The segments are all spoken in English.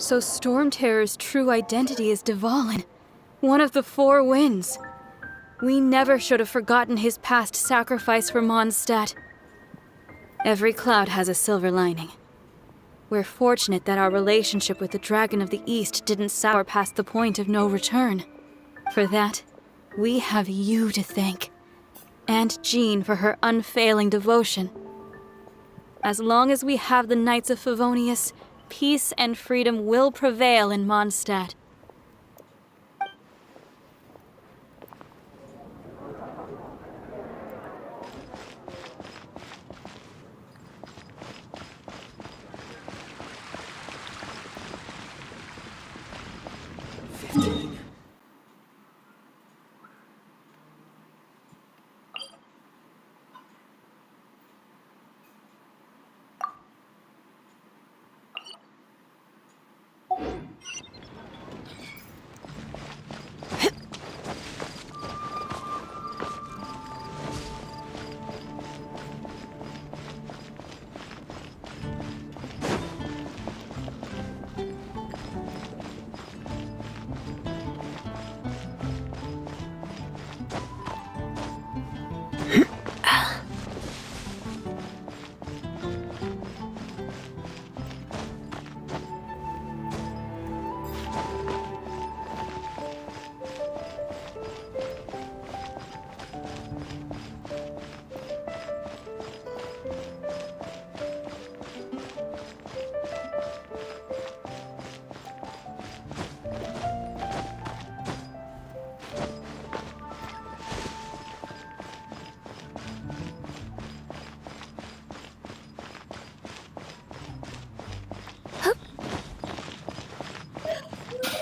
So Stormterror's true identity is Dvalin, one of the Four Winds. We never should have forgotten his past sacrifice for Monstadt. Every cloud has a silver lining. We're fortunate that our relationship with the Dragon of the East didn't sour past the point of no return. For that, we have you to thank. And Jean for her unfailing devotion. As long as we have the Knights of Favonius, peace and freedom will prevail in Monstadt.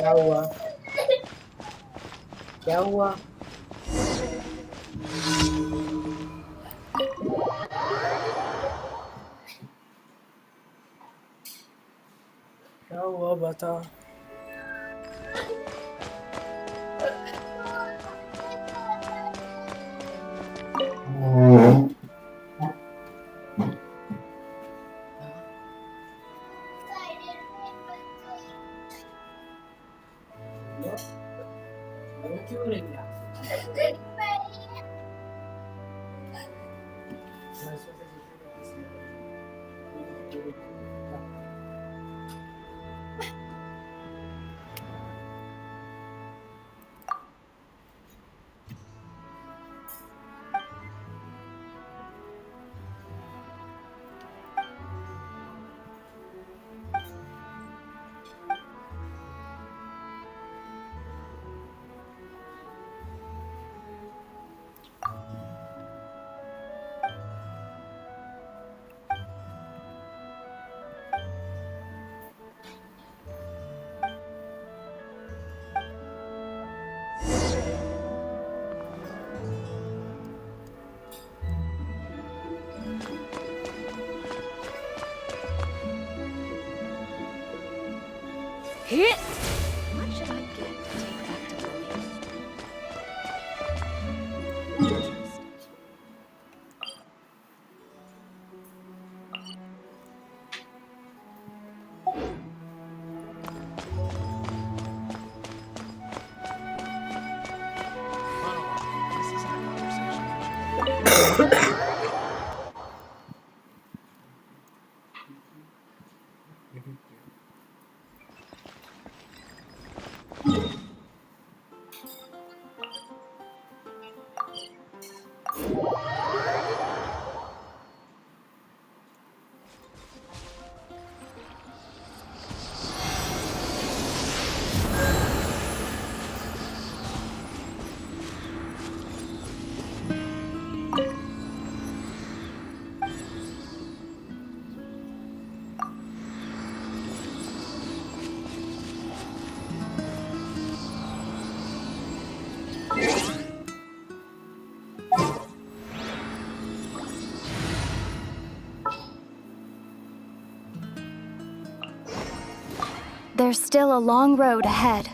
क्या हुआ क्या हुआ क्या हुआ बता क्यों नहीं गया What should I get to take back to Liyue? This isn't a conversation. There's still a long road ahead.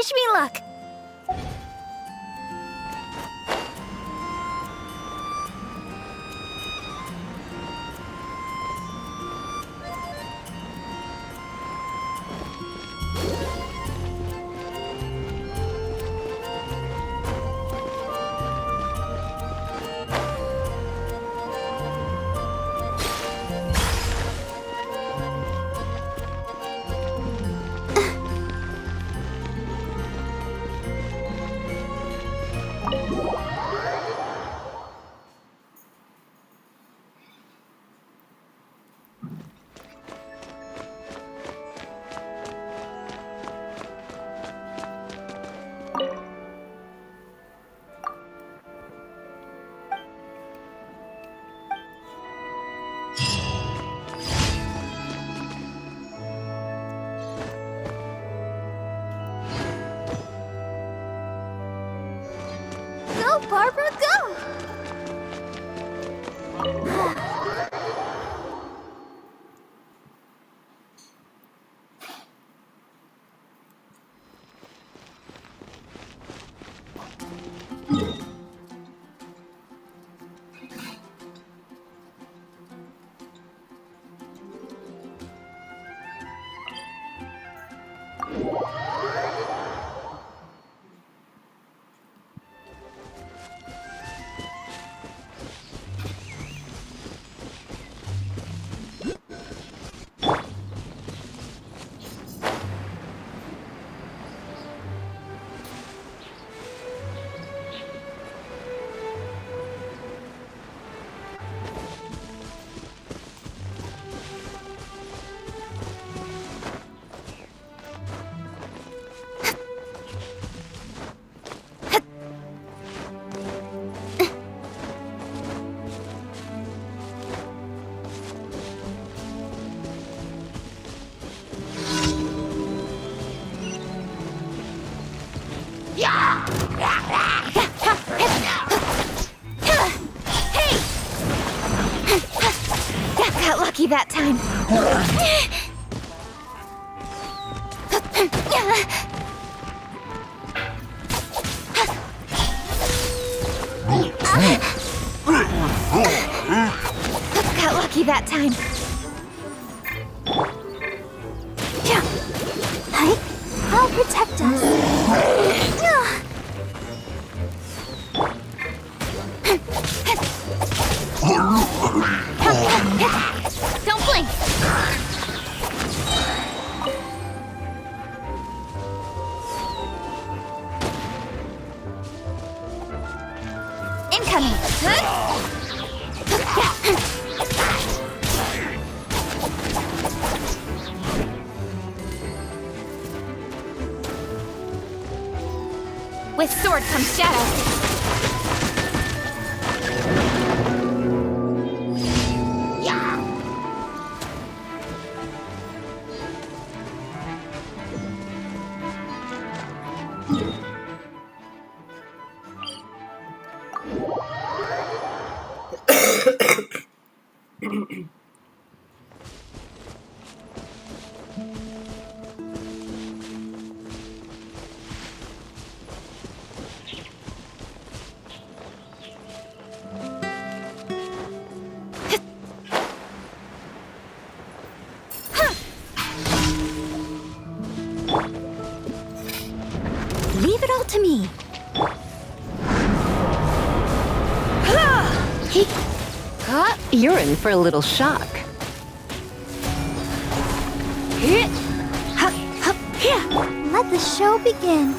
Wish me luck. Go, Barbara, go! Got lucky that time. Got lucky that time. I'll protect us. Don't blink. Incoming. With sword comes shadow. Leave it all to me. You're in for a little shock. Let the show begin.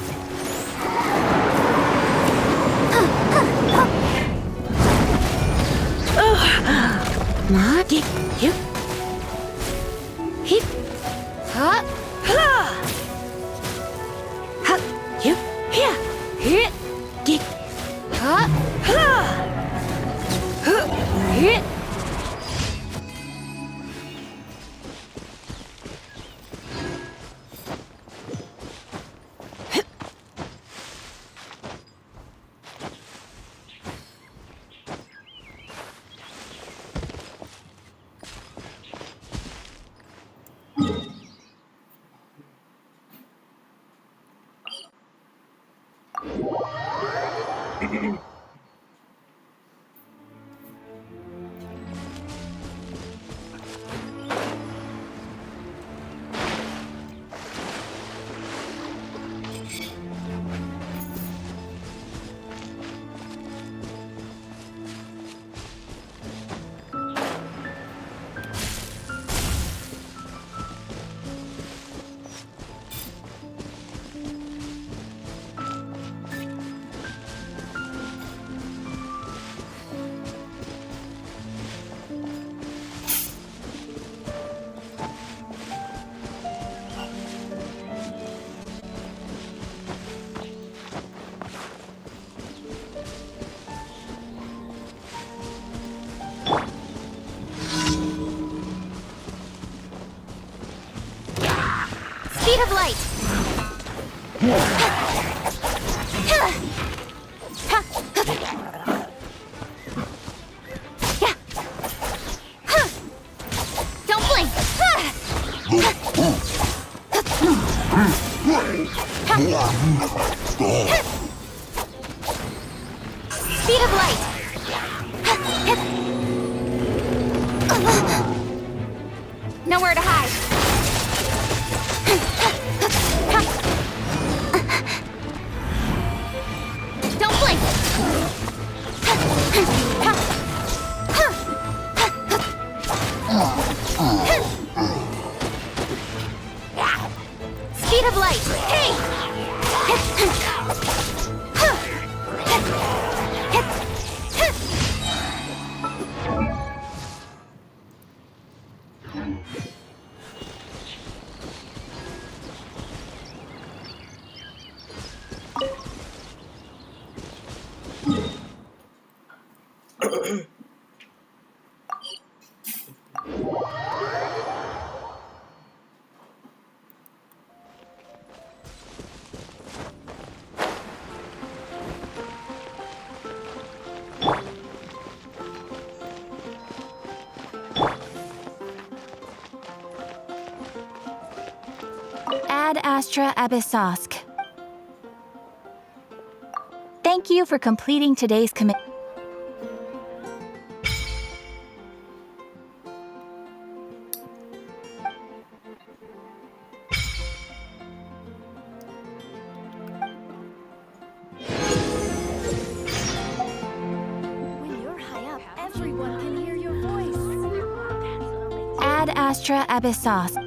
Speed of light! Don't blink! Speed of light! Nowhere to hide! Don't blink! Speed of light! Hey! Ad Astra Abyssosk. Thank you for completing today's commitment. When you're high up, everyone can hear your voice. Ad Astra Abyssosk.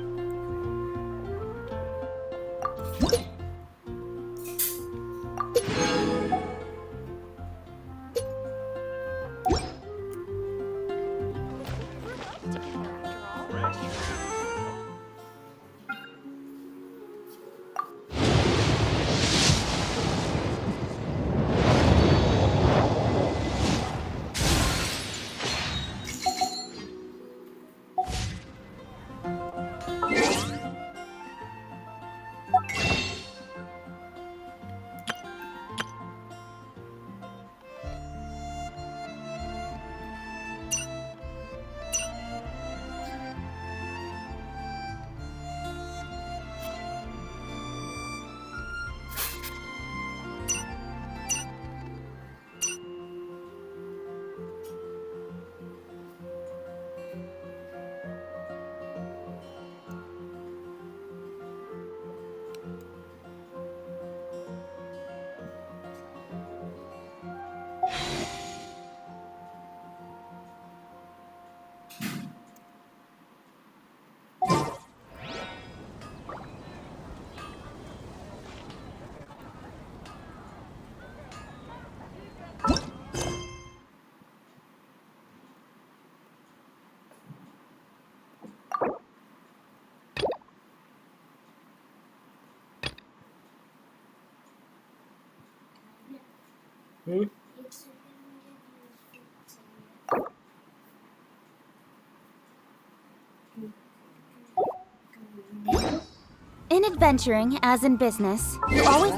In adventuring, as in business, you always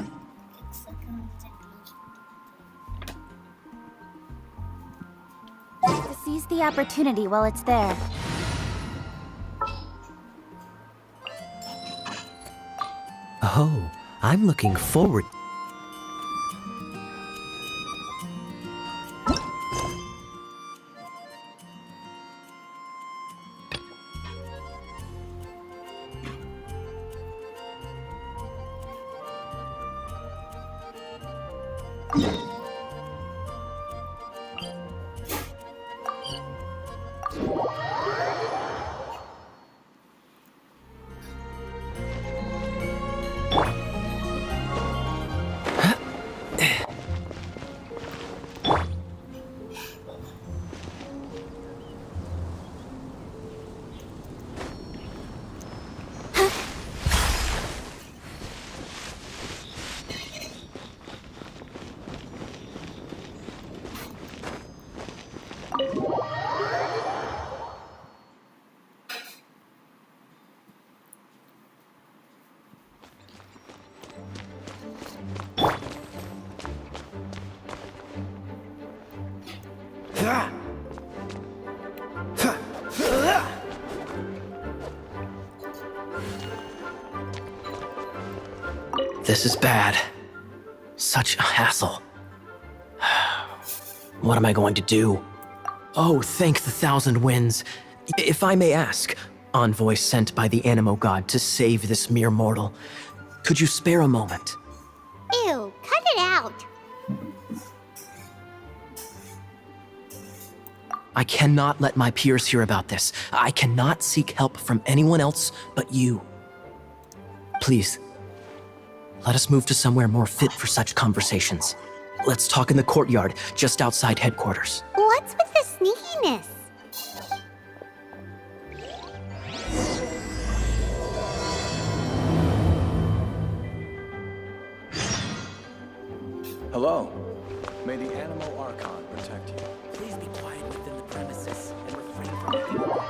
have to seize the opportunity while it's there. Oh, I'm looking forward. This is bad. Such a hassle. What am I going to do? Oh, thank the thousand winds. If I may ask, envoy sent by the Animo God to save this mere mortal, could you spare a moment? Ew, cut it out. I cannot let my peers hear about this. I cannot seek help from anyone else but you. Please, let us move to somewhere more fit for such conversations. Let's talk in the courtyard, just outside headquarters. What's with the sneakiness? Hello. May the Animo Archon protect you. Please be quiet within the premises and refrain from making a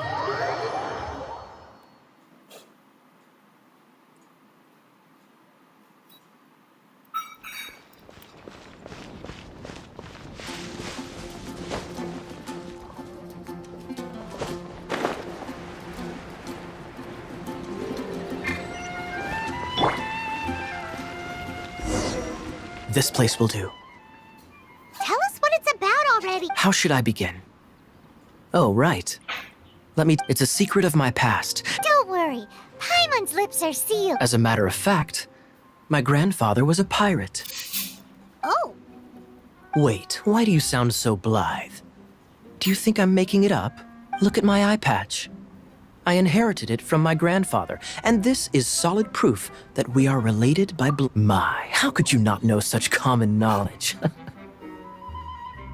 This place will do. Tell us what it's about already. How should I begin? Oh, right. It's a secret of my past. Don't worry. Paimon's lips are sealed. As a matter of fact, my grandfather was a pirate. Oh, Wait, why do you sound so blithe? Do you think I'm making it up? Look at my eye patch. I inherited it from my grandfather, and this is solid proof that we are related by My, how could you not know such common knowledge?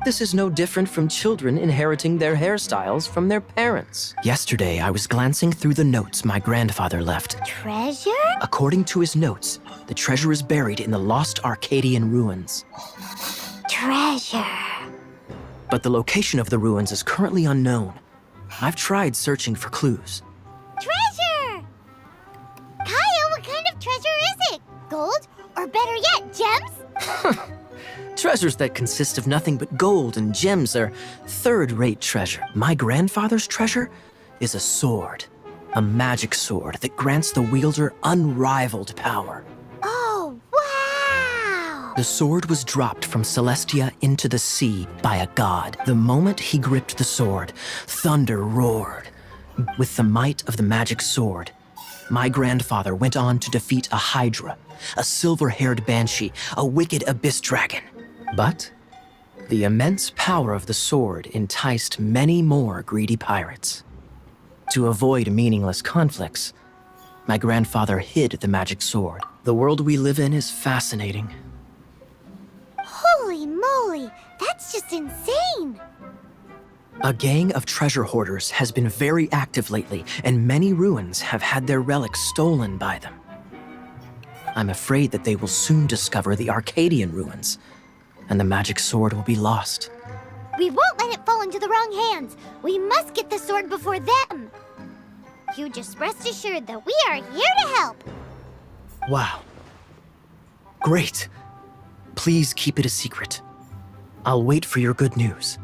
This is no different from children inheriting their hairstyles from their parents. Yesterday, I was glancing through the notes my grandfather left. treasure? According to his notes, the treasure is buried in the lost Arcadian ruins. Treasure. But the location of the ruins is currently unknown. I've tried searching for clues. Treasure! Kaya, what kind of treasure is it? Gold? Or better yet, gems? Treasures that consist of nothing but gold and gems are third-rate treasure. My grandfather's treasure is a sword. A magic sword that grants the wielder unrivaled power. Oh, wow! The sword was dropped from Celestia into the sea by a god. The moment he gripped the sword, thunder roared. With the might of the magic sword, my grandfather went on to defeat a hydra, a silver-haired banshee, a wicked abyss dragon. But the immense power of the sword enticed many more greedy pirates. To avoid meaningless conflicts, my grandfather hid the magic sword. The world we live in is fascinating. Holy moly, that's just insane! A gang of treasure hoarders has been very active lately, and many ruins have had their relics stolen by them. I'm afraid that they will soon discover the Arcadian ruins, and the magic sword will be lost. We won't let it fall into the wrong hands. We must get the sword before them. You just rest assured that we are here to help. Wow. Great. Please keep it a secret. I'll wait for your good news.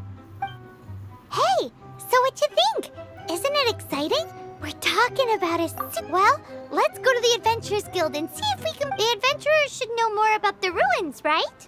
Hey, so what you think? Isn't it exciting? We're talking about a well, let's go to the Adventurers Guild and see if we can. The adventurers should know more about the ruins, right?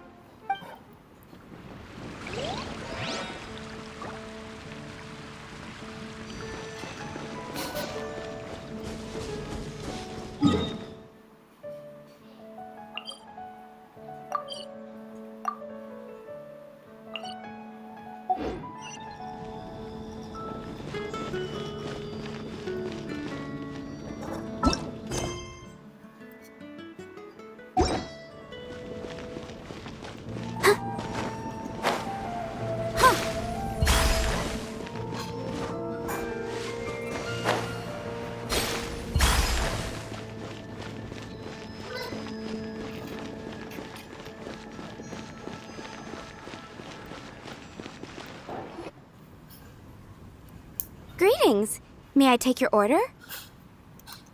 Greetings. May I take your order?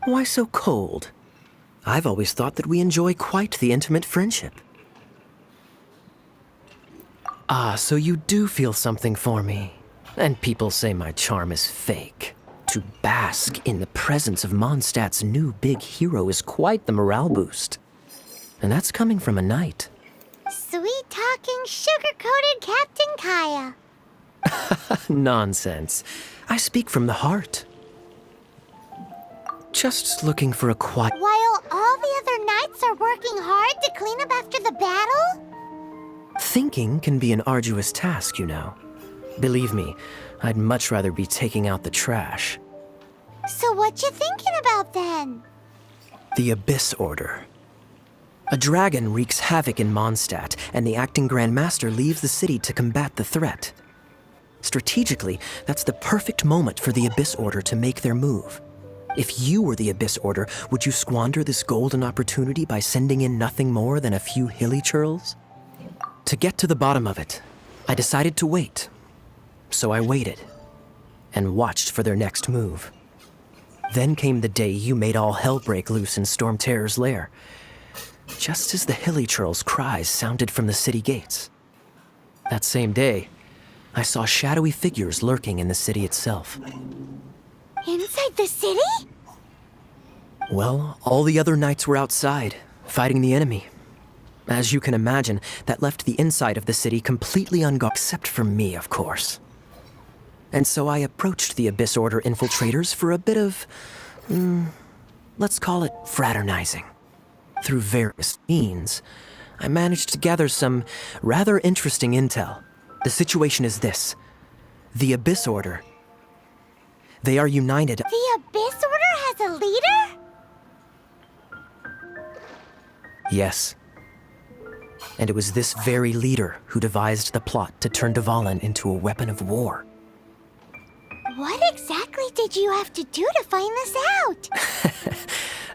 Why so cold? I've always thought that we enjoy quite the intimate friendship. Ah, so you do feel something for me. And people say my charm is fake. To bask in the presence of Mondstadt's new big hero is quite the morale boost. And that's coming from a knight. Sweet-talking, sugar-coated Captain Kaya. Nonsense. I speak from the heart. Just looking for a quiet... While all the other knights are working hard to clean up after the battle? Thinking can be an arduous task, you know. Believe me, I'd much rather be taking out the trash. So what you thinking about then? The Abyss Order. A dragon wreaks havoc in Monstadt, and the acting Grand Master leaves the city to combat the threat. Strategically, that's the perfect moment for the Abyss Order to make their move. If you were the Abyss Order, would you squander this golden opportunity by sending in nothing more than a few hilly churls? To get to the bottom of it, I decided to wait. So I waited, and watched for their next move. Then came the day you made all hell break loose in Storm Terror's lair, just as the hilly churls' cries sounded from the city gates. That same day, I saw shadowy figures lurking in the city itself. Inside the city? Well, all the other knights were outside, fighting the enemy. As you can imagine, that left the inside of the city completely unguarded, except for me, of course. And so I approached the Abyss Order infiltrators for a bit of, let's call it fraternizing. Through various means, I managed to gather some rather interesting intel. The situation is this. The Abyss Order, they are united. The Abyss Order has a leader? Yes. And it was this very leader who devised the plot to turn Dvalin into a weapon of war. What exactly did you have to do to find this out?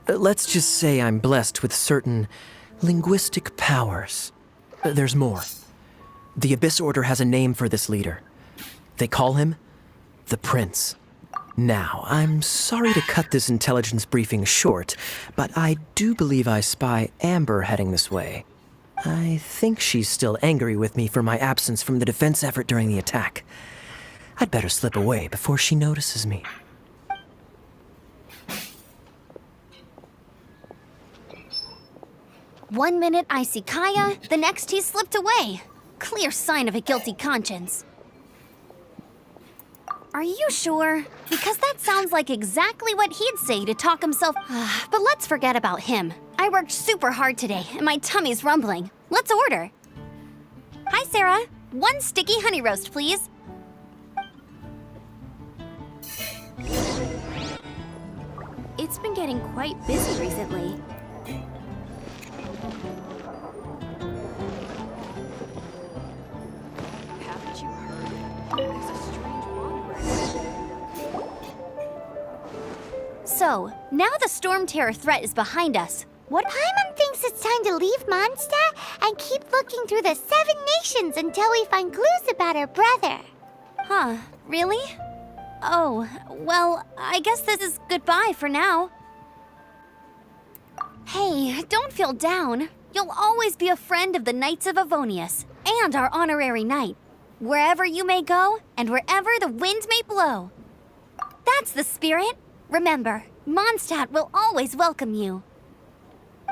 Let's just say I'm blessed with certain linguistic powers. There's more. The Abyss Order has a name for this leader. They call him the Prince. Now, I'm sorry to cut this intelligence briefing short, but I do believe I spy Amber heading this way. I think she's still angry with me for my absence from the defense effort during the attack. I'd better slip away before she notices me. One minute I see Kaya, the next he slipped away. Clear sign of a guilty conscience. Are you sure? Because that sounds like exactly what he'd say to talk himself. But let's forget about him. I worked super hard today, and my tummy's rumbling. Let's order. Hi, Sarah. 1 sticky honey roast, please. It's been getting quite busy recently. Haven't you heard? There's a strange wanderer. So, now the Storm Terror threat is behind us. What? Paimon thinks it's time to leave Monstadt and keep looking through the 7 nations until we find clues about her brother. Huh, really? Oh, well, I guess this is goodbye for now. Hey, don't feel down. You'll always be a friend of the Knights of Avonius and our honorary knight. Wherever you may go and wherever the wind may blow. That's the spirit. Remember, Mondstadt will always welcome you.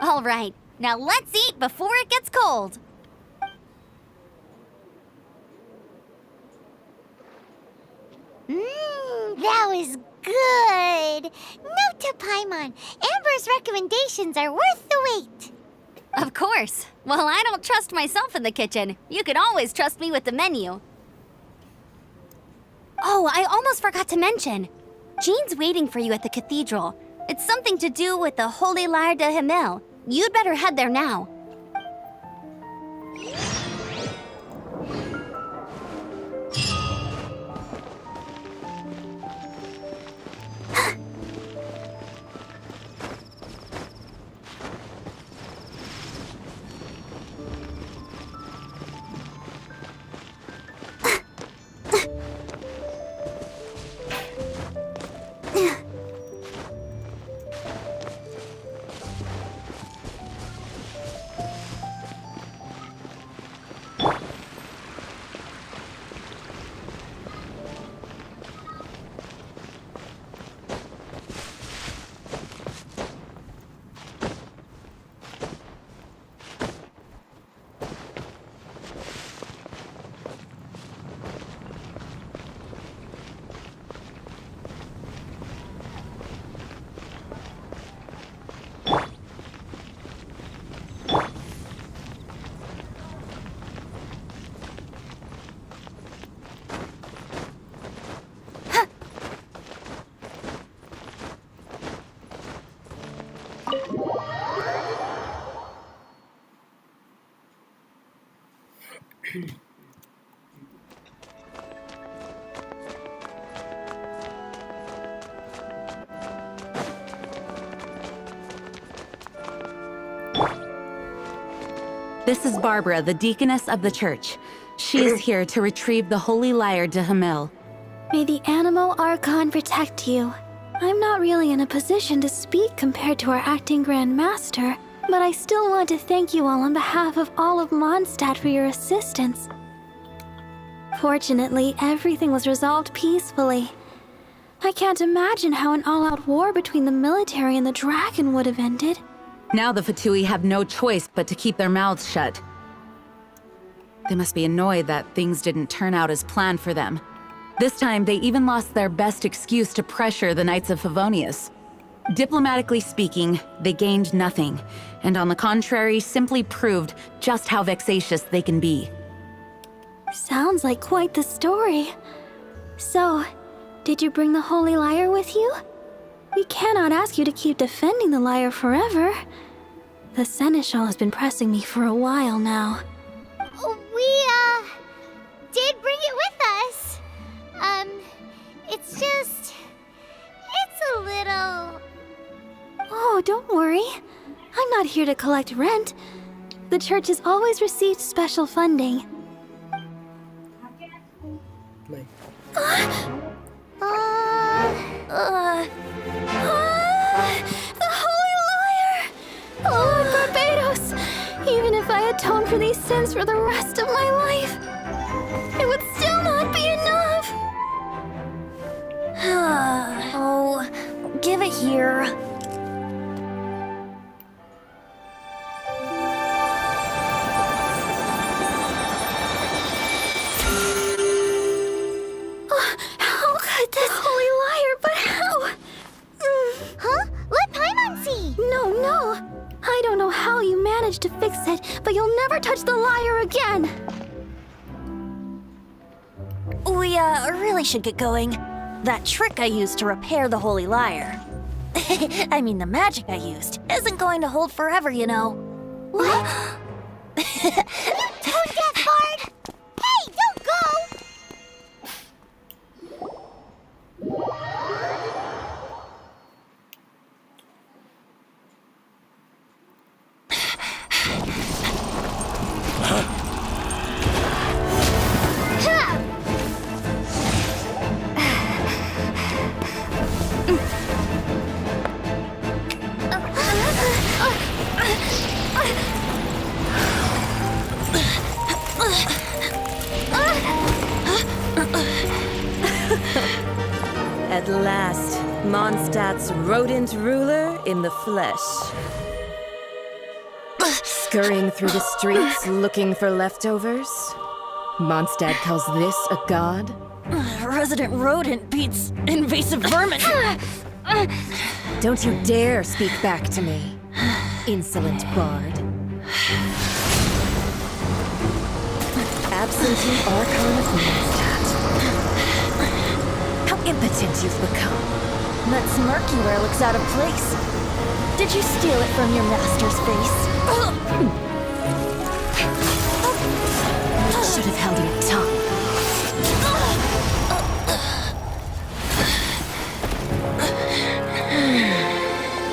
All right, now let's eat before it gets cold. That was good. Note to Paimon, Amber's recommendations are worth the wait. Of course. Well, I don't trust myself in the kitchen. You can always trust me with the menu. Oh, I almost forgot to mention. Jean's waiting for you at the cathedral. It's something to do with the Holy Lyre de Himmel. You'd better head there now. This is Barbara, the deaconess of the church. She is here to retrieve the holy lyre de Hamil. May the Animo Archon protect you. I'm not really in a position to speak compared to our acting Grand Master, but I still want to thank you all on behalf of all of Monstadt for your assistance. Fortunately, everything was resolved peacefully. I can't imagine how an all-out war between the military and the dragon would have ended. Now the Fatui have no choice but to keep their mouths shut. They must be annoyed that things didn't turn out as planned for them. This time, they even lost their best excuse to pressure the Knights of Favonius. Diplomatically speaking, they gained nothing, and on the contrary, simply proved just how vexatious they can be. Sounds like quite the story. So, did you bring the holy lyre with you? We cannot ask you to keep defending the lyre forever. The Seneschal has been pressing me for a while now. We, did bring it with us. It's just... it's a little... Oh, don't worry. I'm not here to collect rent. The church has always received special funding. Like, The Holy Lyre! Lord Barbados! Even if I atone for these sins for the rest of my life, it would still not be enough! Oh, give it here. How could this Holy Lyre, but how? Huh? Let Paimon see! No. I don't know how you managed to fix it, but you'll never touch the lyre again! We, really should get going. That trick I used to repair the holy lyre. I mean, the magic I used isn't going to hold forever, you know. What? Tone deaf, Bard! Hey, don't go! At last, Mondstadt's rodent ruler in the flesh. Scurrying through the streets looking for leftovers? Mondstadt calls this a god? Resident rodent beats invasive vermin. Don't you dare speak back to me, insolent bard. Absentee Archon of Monstadt. How impotent you've become. That smirky wear looks out of place. Did you steal it from your master's face? You should have held your tongue.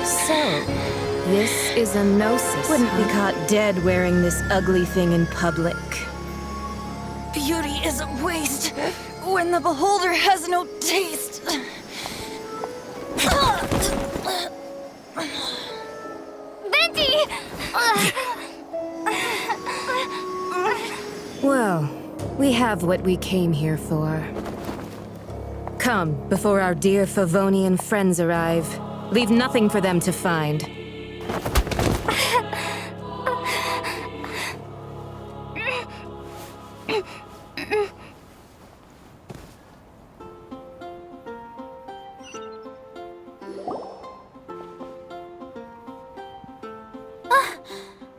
So, this is a gnosis. Wouldn't be caught dead wearing this ugly thing in public. Beauty is a waste when the beholder has no taste. Venti! Well, we have what we came here for. Come, before our dear Favonian friends arrive. Leave nothing for them to find.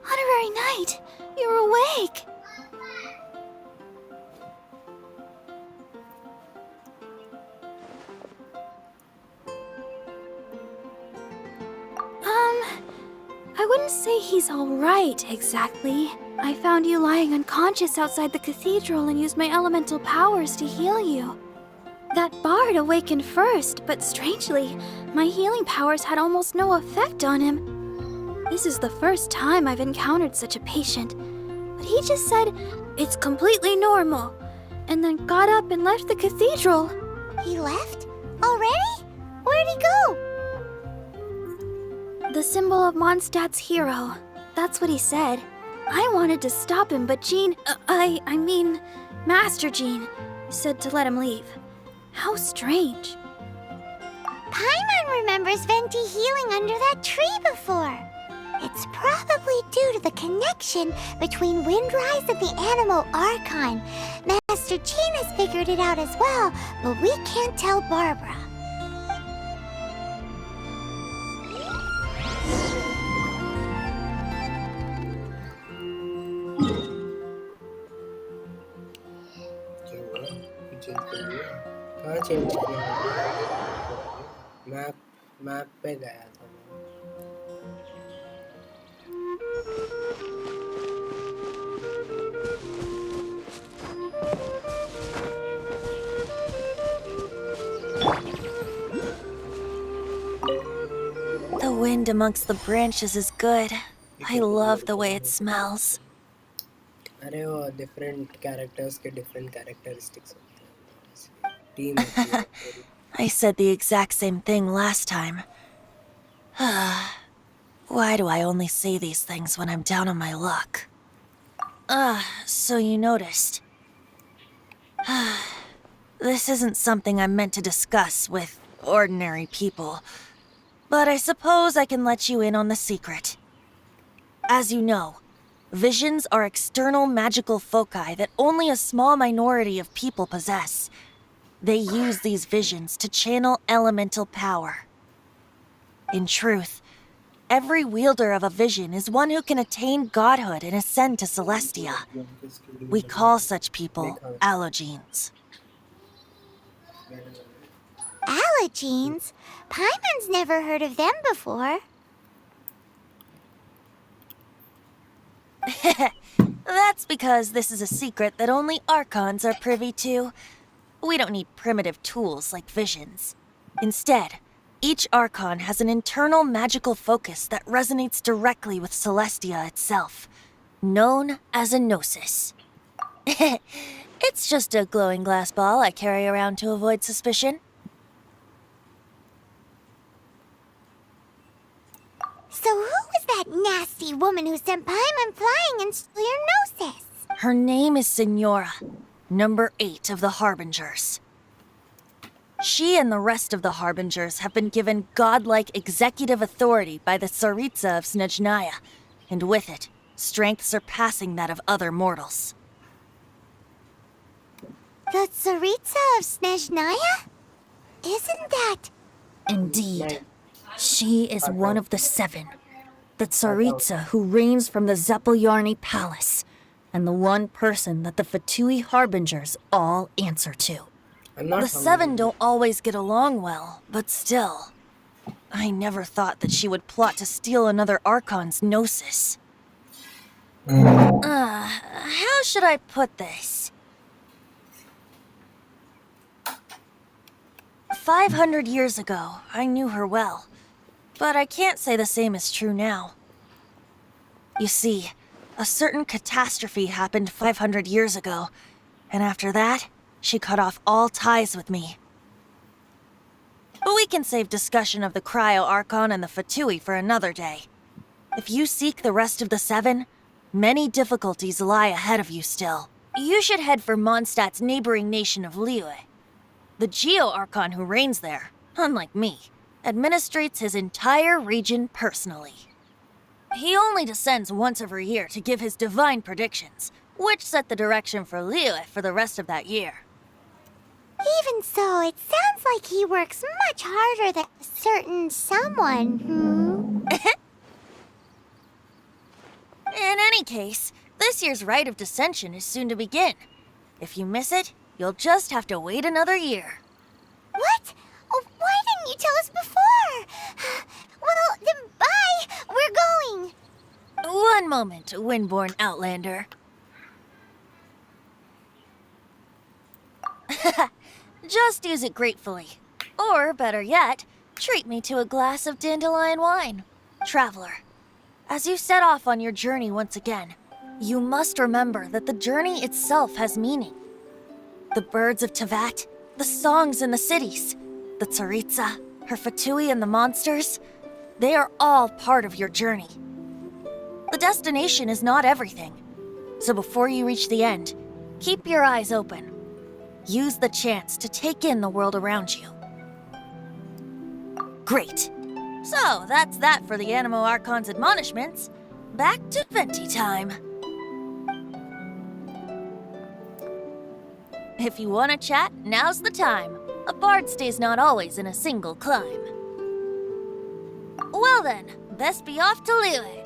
Honorary Knight, you're awake! I wouldn't say he's all right, exactly. I found you lying unconscious outside the cathedral and used my elemental powers to heal you. That bard awakened first, but strangely, my healing powers had almost no effect on him. This is the first time I've encountered such a patient, but he just said it's completely normal, and then got up and left the cathedral. He left? Already? Where'd he go? The symbol of Mondstadt's hero. That's what he said. I wanted to stop him, but Master Jean, said to let him leave. How strange. Paimon remembers Venti healing under that tree before. It's probably due to the connection between Windrise and the Animal Archon. Master Jean has figured it out as well, but we can't tell Barbara. कहाँ change किया map पे गया था The wind amongst the branches is good. I love the way it smells. अरे वो different characters के different characteristics होते हैं team होती है I said the exact same thing last time. Why do I only say these things when I'm down on my luck? So you noticed. This isn't something I'm meant to discuss with ordinary people, but I suppose I can let you in on the secret. As you know, visions are external magical foci that only a small minority of people possess. They use these visions to channel elemental power. In truth, every wielder of a vision is one who can attain godhood and ascend to Celestia. We call such people allogenes. Allogenes? Paimon's never heard of them before. That's because this is a secret that only Archons are privy to. We don't need primitive tools like visions. Instead, each Archon has an internal magical focus that resonates directly with Celestia itself, known as a gnosis. It's just a glowing glass ball I carry around to avoid suspicion. So who was that nasty woman who sent Paimon flying and stole your gnosis? Her name is Senora, number 8 of the Harbingers. She and the rest of the Harbingers have been given godlike executive authority by the Tsaritsa of Snezhnaya, and with it, strength surpassing that of other mortals. The Tsaritsa of Snezhnaya? Isn't that... Indeed. She is one of the 7. The Tsaritsa who reigns from the Zeppeljorny Palace, and the one person that the Fatui Harbingers all answer to. The 7 don't always get along well, but still. I never thought that she would plot to steal another Archon's gnosis. How should I put this? 500 years ago, I knew her well, but I can't say the same is true now. You see, a certain catastrophe happened 500 years ago, and after that, she cut off all ties with me. But we can save discussion of the Cryo Archon and the Fatui for another day. If you seek the rest of the 7, many difficulties lie ahead of you still. You should head for Mondstadt's neighboring nation of Liyue. The Geo-Archon who reigns there, unlike me, administrates his entire region personally. He only descends once every year to give his divine predictions, which set the direction for Liyue for the rest of that year. Even so, it sounds like he works much harder than a certain someone, In any case, this year's Rite of Descension is soon to begin. If you miss it, you'll just have to wait another year. What? Oh, why didn't you tell us before? Well, then bye! We're going! One moment, Windborn Outlander. Just use it gratefully. Or, better yet, treat me to a glass of dandelion wine. Traveler, as you set off on your journey once again, you must remember that the journey itself has meaning. The birds of Tevat, the songs in the cities, the Tsaritsa, her Fatui and the monsters, they are all part of your journey. The destination is not everything, so before you reach the end, keep your eyes open. Use the chance to take in the world around you. Great. So, that's that for the Animo Archon's admonishments. Back to Venti time. If you want to chat, now's the time. A bard stays not always in a single climb. Well then, best be off to Liyue.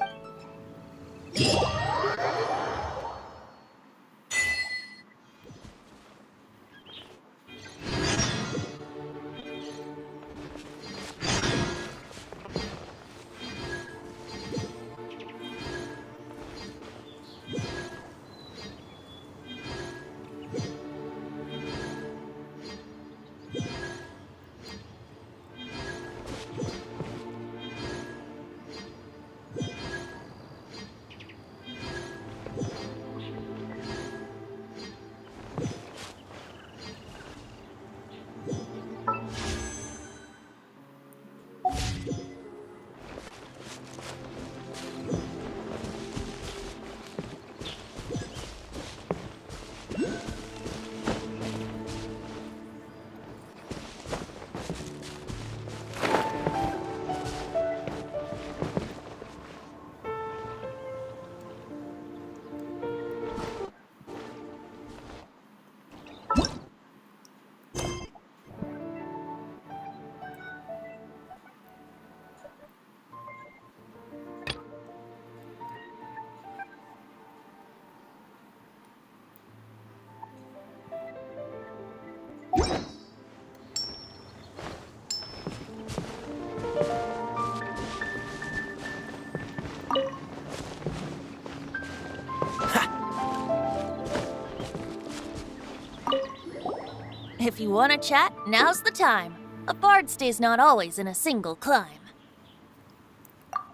If you want to chat, now's the time. A bard stays not always in a single climb.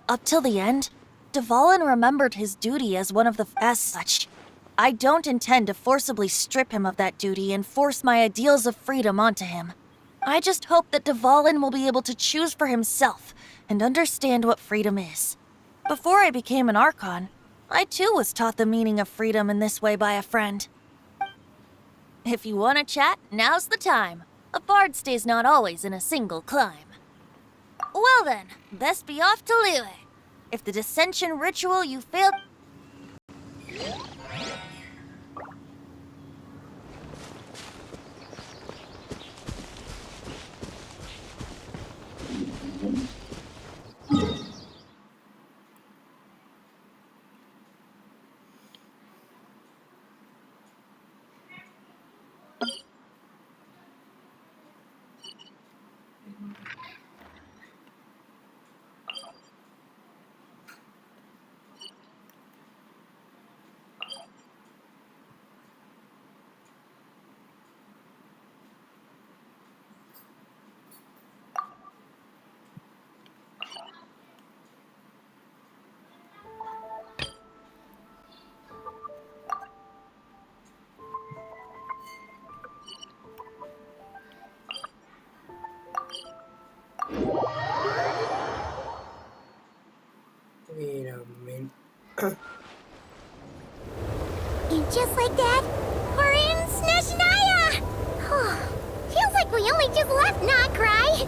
Up till the end, Dvalin remembered his duty as one of the... As such, I don't intend to forcibly strip him of that duty and force my ideals of freedom onto him. I just hope that Dvalin will be able to choose for himself and understand what freedom is. Before I became an Archon, I too was taught the meaning of freedom in this way by a friend. If you want to chat, now's the time. A bard stays not always in a single climb. Well then, best be off to Liyue. If the dissension ritual you failed... Wait a minute. And just like that, we're in Snezhnaya! Feels like we only just left Notcry.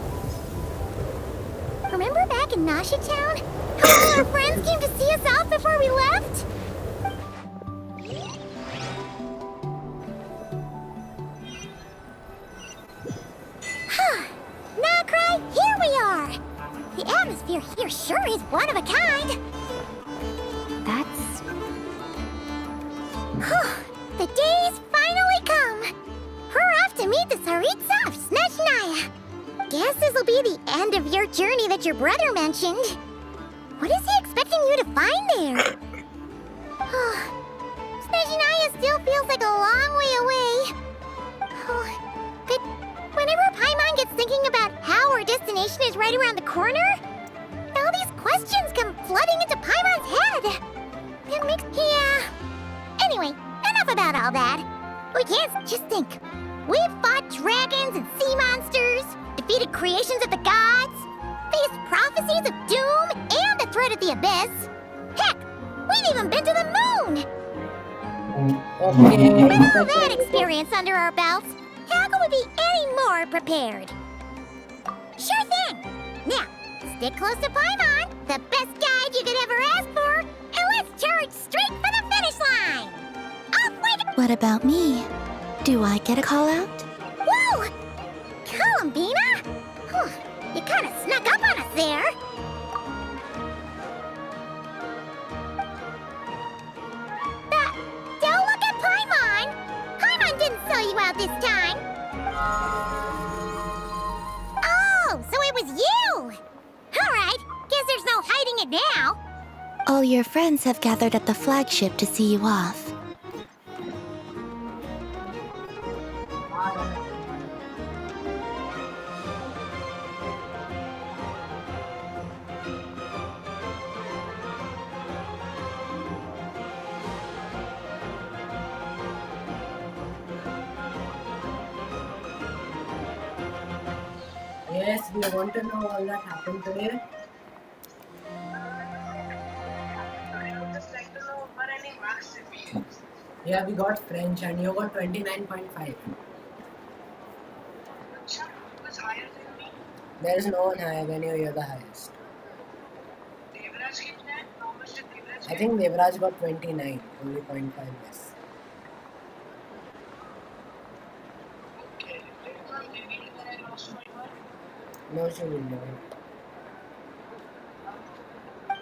Remember back in Nasha Town? How all our friends came to see us off before we left? Notcry, here we are! The atmosphere here sure is one of a kind. That's... The day's finally come. We're off to meet the Tsaritsa of Snezhnaya. Guess this'll be the end of your journey that your brother mentioned. What is he expecting? expecting you to find there. Snezhnaya still feels like a long way away. But whenever Paimon gets thinking about how our destination is right around the corner, all these questions come flooding into Paimon's head. It makes... Yeah. Anyway, enough about all that. We can't just think. We've fought dragons and sea monsters, defeated creations of the gods, faced prophecies of doom and the threat of the abyss. Heck, we've even been to the moon! Okay. With all that experience under our belts, how can we be any more prepared? Sure thing! Now, stick close to Paimon, the best guide you could ever ask for, and let's charge straight for the finish line! Off we go! What about me? Do I get a call out? Whoa! Columbina? Whew, you kinda snuck up on us there. Don't look at Paimon! Paimon didn't sell you out this time! Oh, so it was you! Alright, guess there's no hiding it now. All your friends have gathered at the flagship to see you off. Yes, we want to know all that happened today. Yeah, we got French and you got 29.5. There is no one higher than you, you're the highest. I think Devraj got 29, only 0.5 less. No, she will not.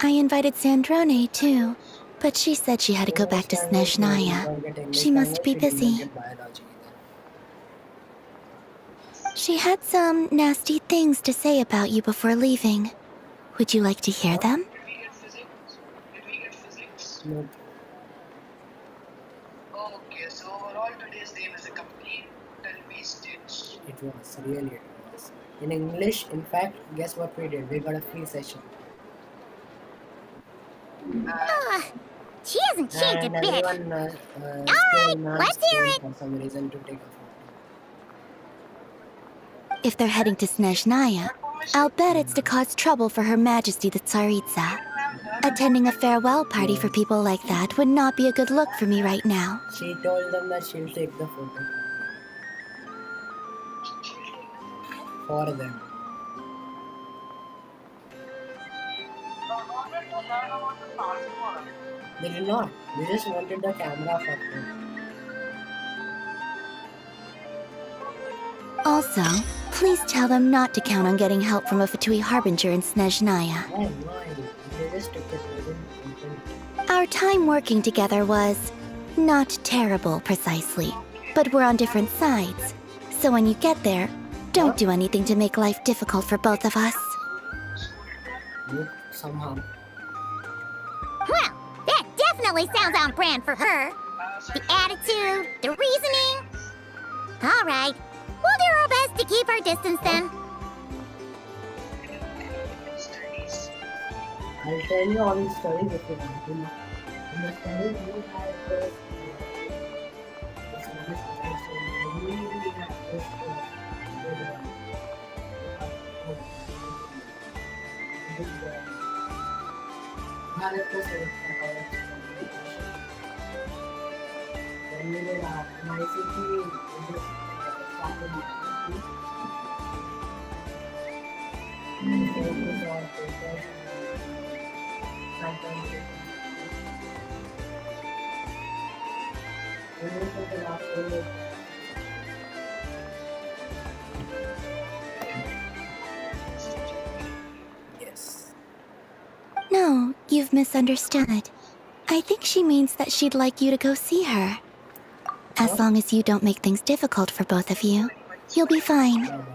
I invited Sandrone too, but she said she had to go back to Snezhnaya. She must be busy. She had some nasty things to say about you before leaving. Would you like to hear them? No. Okay, so overall today's day was a complete wasted. It was, really it was. In English, in fact, guess what we did? We got a free session. She hasn't changed a And bit. everyone Alright, let's hear it. for some reason to take a photo. If they're heading to Snezhnaya, I'll bet it's to cause trouble for Her Majesty the Tsaritsa. Attending a farewell party for people like that would not be a good look for me right now. She told them that she'll take the photo for them. They did not. They just wanted the camera for them. Also, please tell them not to count on getting help from a Fatui Harbinger in Snezhnaya. Why? They just took it. They didn't intend. Our time working together was not terrible, precisely, but we're on different sides. So when you get there, don't do anything to make life difficult for both of us. Good, somehow. Well, that definitely sounds on brand for her. The attitude, the reasoning. Alright, we'll do our best to keep our distance then. I'll tell you all the stories if you want to know. In the stories you have this really have this then we did an ICT just started focus on papers sometimes for the last one yes. No, you've misunderstood. I think she means that she'd like you to go see her. As long as you don't make things difficult for both of you, you'll be fine. Bye-bye.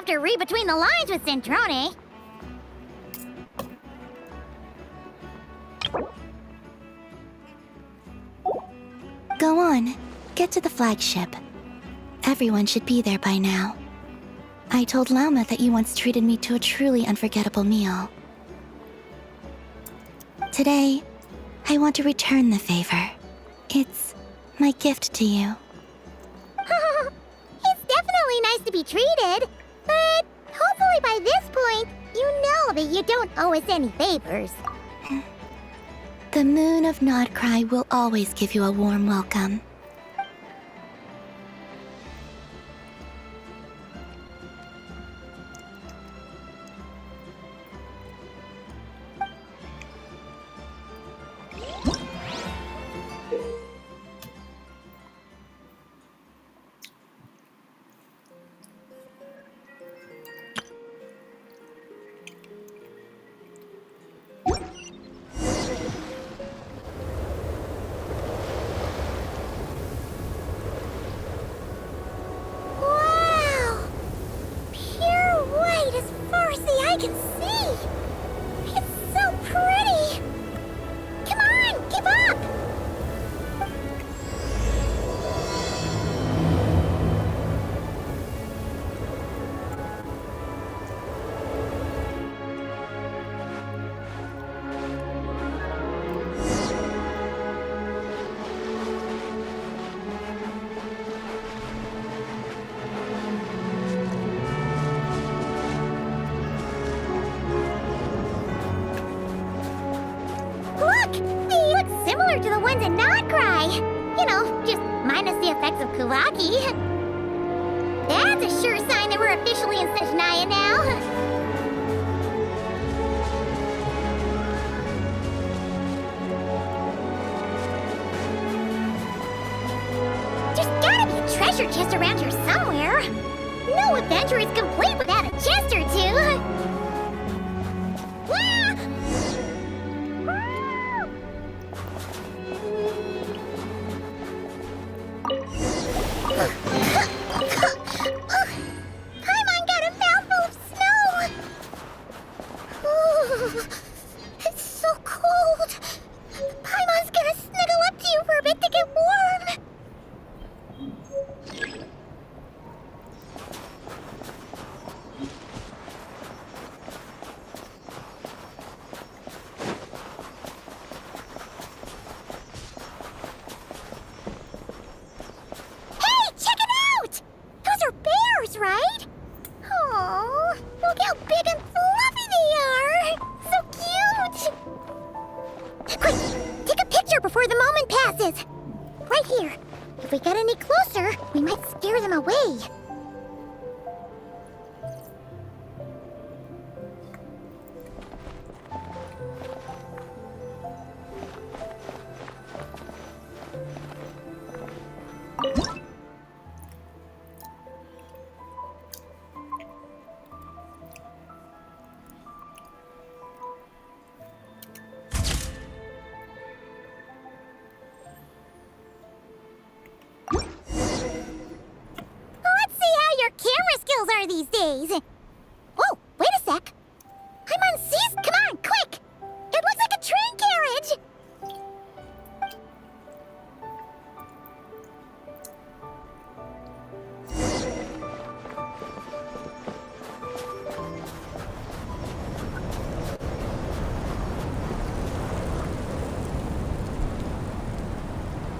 have to read between the lines with Centrone. Go on. Get to the flagship. Everyone should be there by now. I told Lama that you once treated me to a truly unforgettable meal. Today, I want to return the favor. It's my gift to you. It's definitely nice to be treated, but hopefully by this point, you know that you don't owe us any favors. The moon of Nodcry will always give you a warm welcome. To the ones in Nodcry. You know, just minus the effects of Kuvaki. That's a sure sign that we're officially in Snezhnaya now. There's gotta be a treasure chest around here somewhere. No adventure is complete without a chest or two. These days. Whoa, wait a sec. I'm on C's. Come on, quick! It looks like a train carriage!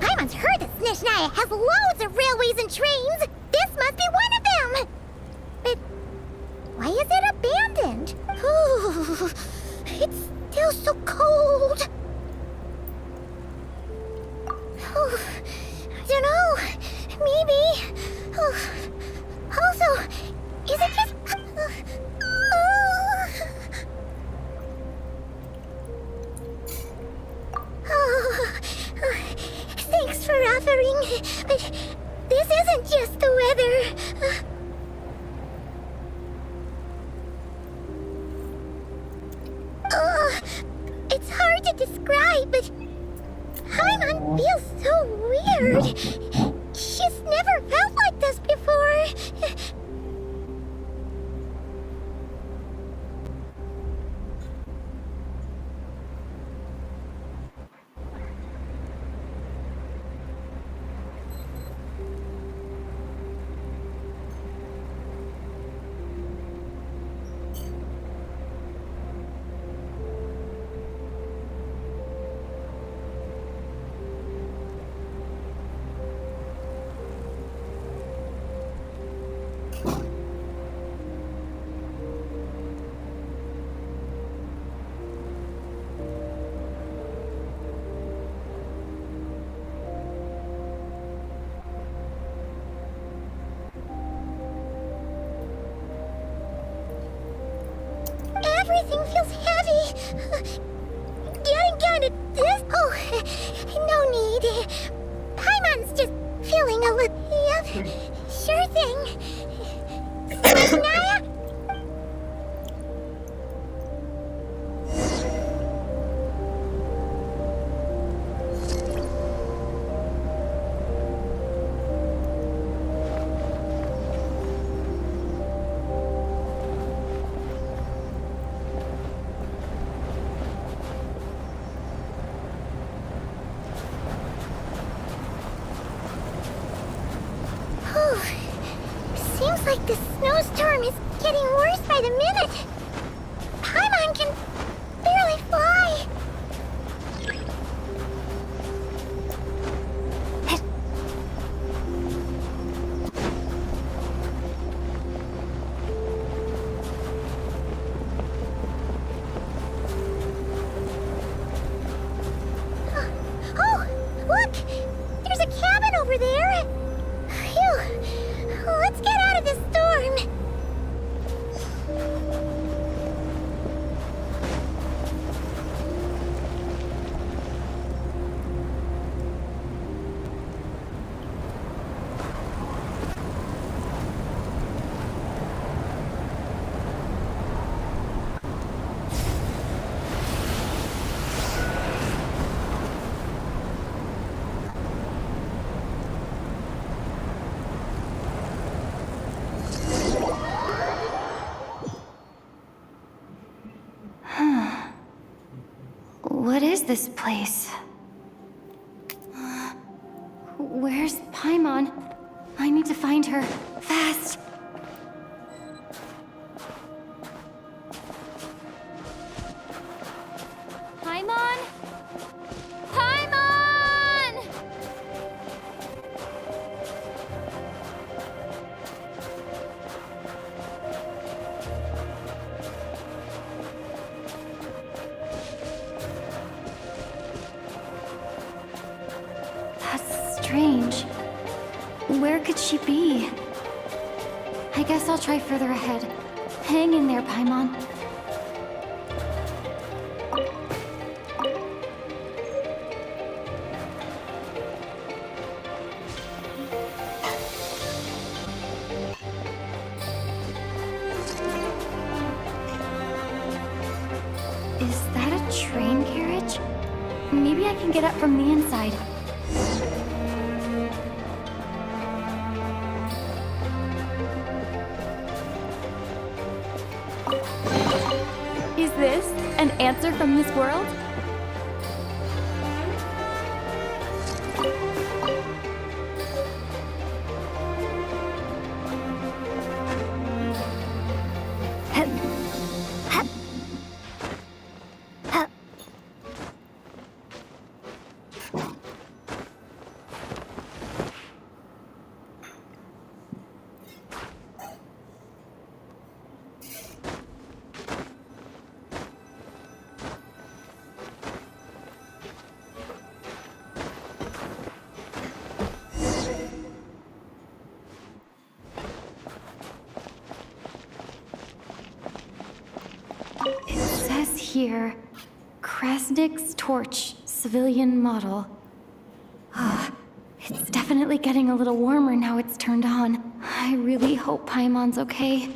Paimon's heard that Snezhnaya has loads of railways and trains. This must be one of them. But why is it abandoned? Ooh, it's still so cold. Oh, I don't know. Maybe. Oh, also, is it just... Thanks for offering, but this isn't just the weather. It's hard to describe, but Paimon feels so weird. She's never felt like this before. Everything feels heavy. Getting kind of this. Oh, no need. Paimon's just feeling a little. Yep, sure thing. Snezhnaya? Seems like the snowstorm is getting worse by the minute. Paimon can barely fly. Oh, look! There's a cabin over there. Phew. Let's get out of this storm. What is this place? Where's Paimon? I need to find her. Fast! Paimon? Paimon! That's strange. Where could she be? I guess I'll try further ahead. Hang in there, Paimon. Is that a train carriage? Maybe I can get up from the inside. Is this an answer from this world? It says here, Krasnik's torch, civilian model. It's definitely getting a little warmer now it's turned on. I really hope Paimon's okay.